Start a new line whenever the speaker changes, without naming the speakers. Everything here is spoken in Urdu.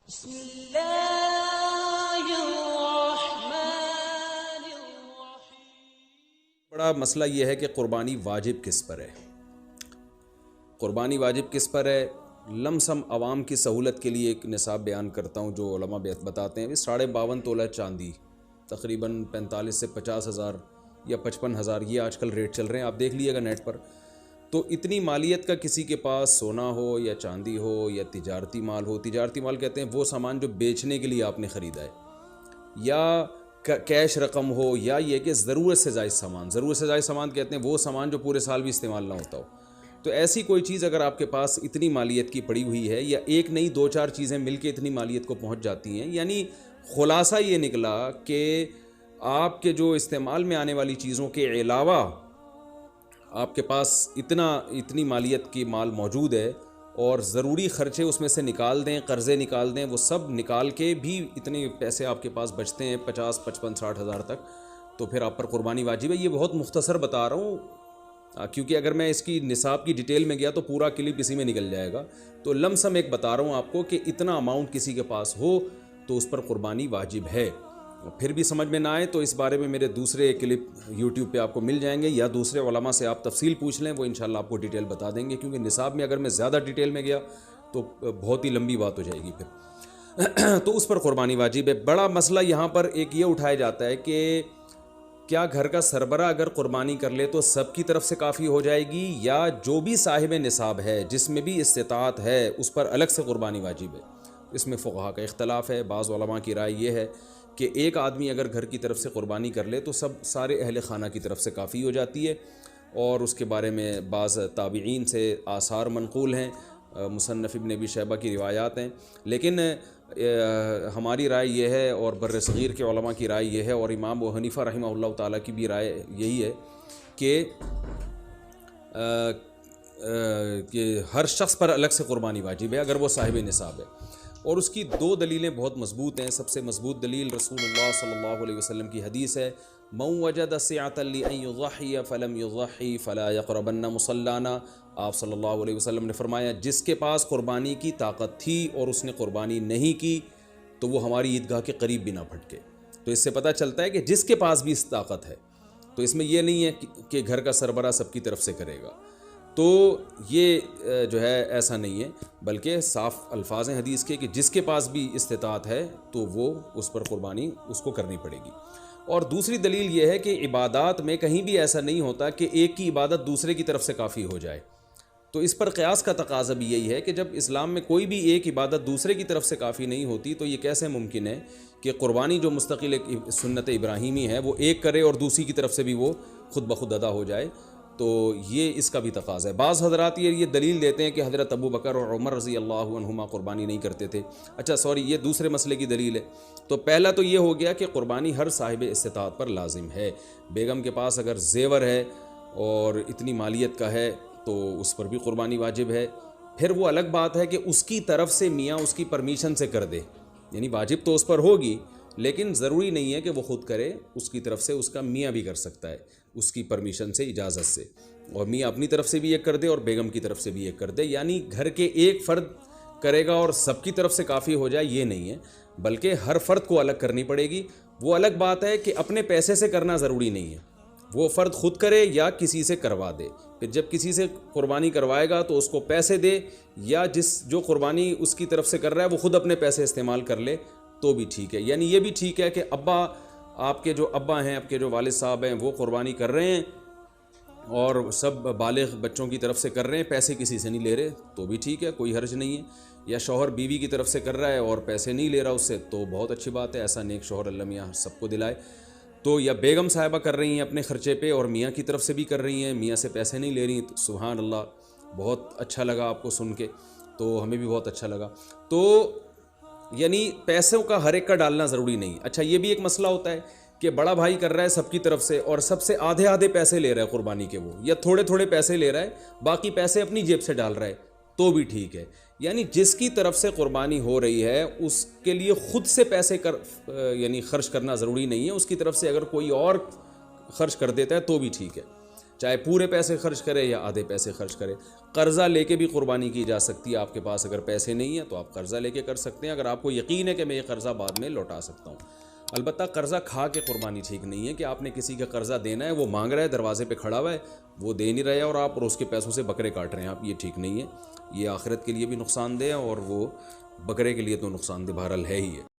بسم اللہ الرحمن الرحیم۔
بڑا مسئلہ یہ ہے کہ قربانی واجب کس پر ہے۔ قربانی واجب کس پر ہے؟ لم سم عوام کی سہولت کے لیے ایک نصاب بیان کرتا ہوں جو علماء بتاتے ہیں۔ 52.5 تولہ چاندی تقریباً 45 سے 50 ہزار یا 55 ہزار، یہ آج کل ریٹ چل رہے ہیں، آپ دیکھ لیے گا نیٹ پر۔ تو اتنی مالیت کا کسی کے پاس سونا ہو یا چاندی ہو یا تجارتی مال ہو، تجارتی مال کہتے ہیں وہ سامان جو بیچنے کے لیے آپ نے خریدا ہے، یا کیش رقم ہو، یا یہ کہ ضرورت سے زائد سامان، ضرورت سے زائد سامان کہتے ہیں وہ سامان جو پورے سال بھی استعمال نہ ہوتا ہو۔ تو ایسی کوئی چیز اگر آپ کے پاس اتنی مالیت کی پڑی ہوئی ہے، یا ایک نہیں 2-4 چیزیں مل کے اتنی مالیت کو پہنچ جاتی ہیں، یعنی خلاصہ یہ نکلا کہ آپ کے جو استعمال میں آنے والی چیزوں کے علاوہ آپ کے پاس اتنی مالیت کی مال موجود ہے، اور ضروری خرچے اس میں سے نکال دیں، قرضے نکال دیں، وہ سب نکال کے بھی اتنے پیسے آپ کے پاس بچتے ہیں 50 55 60 ہزار تک، تو پھر آپ پر قربانی واجب ہے۔ یہ بہت مختصر بتا رہا ہوں کیونکہ اگر میں اس کی نصاب کی ڈیٹیل میں گیا تو پورا کلپ اسی میں نکل جائے گا، تو لم سم ایک بتا رہا ہوں آپ کو کہ اتنا اماؤنٹ کسی کے پاس ہو تو اس پر قربانی واجب ہے۔ پھر بھی سمجھ میں نہ آئے تو اس بارے میں میرے دوسرے کلپ یوٹیوب پہ آپ کو مل جائیں گے، یا دوسرے علماء سے آپ تفصیل پوچھ لیں، وہ انشاءاللہ آپ کو ڈیٹیل بتا دیں گے، کیونکہ نصاب میں اگر میں زیادہ ڈیٹیل میں گیا تو بہت ہی لمبی بات ہو جائے گی پھر۔ تو اس پر قربانی واجب ہے۔ بڑا مسئلہ یہاں پر ایک یہ اٹھایا جاتا ہے کہ کیا گھر کا سربراہ اگر قربانی کر لے تو سب کی طرف سے کافی ہو جائے گی، یا جو بھی صاحب نصاب ہے جس میں بھی استطاعت ہے اس پر الگ سے قربانی واجب ہے؟ اس میں فقہا کا اختلاف ہے۔ بعض علماء کی رائے یہ ہے کہ ایک آدمی اگر گھر کی طرف سے قربانی کر لے تو سارے اہل خانہ کی طرف سے کافی ہو جاتی ہے، اور اس کے بارے میں بعض تابعین سے آثار منقول ہیں، مصنف ابن ابی شیبہ کی روایات ہیں، لیکن ہماری رائے یہ ہے، اور بر صغیر کے علماء کی رائے یہ ہے، اور امام ابو حنیفہ رحمہ اللہ تعالیٰ کی بھی رائے یہی ہے کہ ہر شخص پر الگ سے قربانی واجب ہے اگر وہ صاحب نصاب ہے۔ اور اس کی 2 دلیلیں بہت مضبوط ہیں۔ سب سے مضبوط دلیل رسول اللہ صلی اللہ علیہ وسلم کی حدیث ہے، من وجد سعة لأن يضحي فلم يضحي فلا يقربن مصلانا۔ آپ صلی اللہ علیہ وسلم نے فرمایا جس کے پاس قربانی کی طاقت تھی اور اس نے قربانی نہیں کی تو وہ ہماری عیدگاہ کے قریب بھی نہ پھٹکے۔ تو اس سے پتہ چلتا ہے کہ جس کے پاس بھی اس طاقت ہے، تو اس میں یہ نہیں ہے کہ گھر کا سربراہ سب کی طرف سے کرے گا، تو یہ جو ہے ایسا نہیں ہے، بلکہ صاف الفاظ ہیں حدیث کے کہ جس کے پاس بھی استطاعت ہے تو وہ اس پر قربانی اس کو کرنی پڑے گی۔ اور دوسری دلیل یہ ہے کہ عبادات میں کہیں بھی ایسا نہیں ہوتا کہ ایک کی عبادت دوسرے کی طرف سے کافی ہو جائے، تو اس پر قیاس کا تقاضا بھی یہی ہے کہ جب اسلام میں کوئی بھی ایک عبادت دوسرے کی طرف سے کافی نہیں ہوتی تو یہ کیسے ممکن ہے کہ قربانی جو مستقل ایک سنت ابراہیمی ہے وہ ایک کرے اور دوسری کی طرف سے بھی وہ خود بخود ادا ہو جائے؟ تو یہ اس کا بھی تقاضا ہے۔ بعض حضرات یہ دلیل دیتے ہیں کہ حضرت ابو بکر اور عمر رضی اللہ عنہما قربانی نہیں کرتے تھے۔ اچھا سوری، یہ دوسرے مسئلے کی دلیل ہے۔ تو پہلا تو یہ ہو گیا کہ قربانی ہر صاحب استطاعت پر لازم ہے۔ بیگم کے پاس اگر زیور ہے اور اتنی مالیت کا ہے تو اس پر بھی قربانی واجب ہے۔ پھر وہ الگ بات ہے کہ اس کی طرف سے میاں اس کی پرمیشن سے کر دے، یعنی واجب تو اس پر ہوگی لیکن ضروری نہیں ہے کہ وہ خود کرے، اس کی طرف سے اس کا میاں بھی کر سکتا ہے اس کی پرمیشن سے، اجازت سے، اور میاں اپنی طرف سے بھی ایک کر دے اور بیگم کی طرف سے بھی ایک کر دے، یعنی گھر کے ایک فرد کرے گا اور سب کی طرف سے کافی ہو جائے یہ نہیں ہے، بلکہ ہر فرد کو الگ کرنی پڑے گی۔ وہ الگ بات ہے کہ اپنے پیسے سے کرنا ضروری نہیں ہے، وہ فرد خود کرے یا کسی سے کروا دے، پھر جب کسی سے قربانی کروائے گا تو اس کو پیسے دے، یا جو قربانی اس کی طرف سے کر رہا ہے وہ خود اپنے پیسے استعمال کر لے تو بھی ٹھیک ہے۔ یعنی یہ بھی ٹھیک ہے کہ آپ کے جو ابا ہیں، آپ کے جو والد صاحب ہیں وہ قربانی کر رہے ہیں اور سب بالغ بچوں کی طرف سے کر رہے ہیں، پیسے کسی سے نہیں لے رہے تو بھی ٹھیک ہے، کوئی حرج نہیں ہے۔ یا شوہر بیوی کی طرف سے کر رہا ہے اور پیسے نہیں لے رہا اس سے تو بہت اچھی بات ہے، ایسا نیک شوہر اللہ میاں سب کو دلائے۔ تو یا بیگم صاحبہ کر رہی ہیں اپنے خرچے پہ اور میاں کی طرف سے بھی کر رہی ہیں، میاں سے پیسے نہیں لے رہی، تو سبحان اللہ، بہت اچھا لگا آپ کو سن کے، تو ہمیں بھی بہت اچھا لگا۔ تو یعنی پیسوں کا ہر ایک کا ڈالنا ضروری نہیں۔ اچھا یہ بھی ایک مسئلہ ہوتا ہے کہ بڑا بھائی کر رہا ہے سب کی طرف سے اور سب سے آدھے پیسے لے رہا ہے قربانی کے، وہ یا تھوڑے پیسے لے رہا ہے، باقی پیسے اپنی جیب سے ڈال رہا ہے تو بھی ٹھیک ہے۔ یعنی جس کی طرف سے قربانی ہو رہی ہے اس کے لیے خود سے پیسے یعنی خرچ کرنا ضروری نہیں ہے، اس کی طرف سے اگر کوئی اور خرچ کر دیتا ہے تو بھی ٹھیک ہے۔ چاہے پورے پیسے خرچ کرے یا آدھے پیسے خرچ کرے. قرضہ لے کے بھی قربانی کی جا سکتی ہے. آپ کے پاس اگر پیسے نہیں ہیں تو آپ قرضہ لے کے کر سکتے ہیں، اگر آپ کو یقین ہے کہ میں یہ قرضہ بعد میں لوٹا سکتا ہوں. البتہ قرضہ کھا کے قربانی ٹھیک نہیں ہے کہ آپ نے کسی کا قرضہ دینا ہے، وہ مانگ رہا ہے، دروازے پہ کھڑا ہوا ہے، وہ دے نہیں رہے اور آپ اس کے پیسوں سے بکرے کاٹ رہے ہیں آپ. یہ ٹھیک نہیں ہے. یہ آخرت کے لیے بھی نقصان دہ ہے اور وہ بکرے کے لیے تو نقصان دہ بہرحال ہے ہی ہے.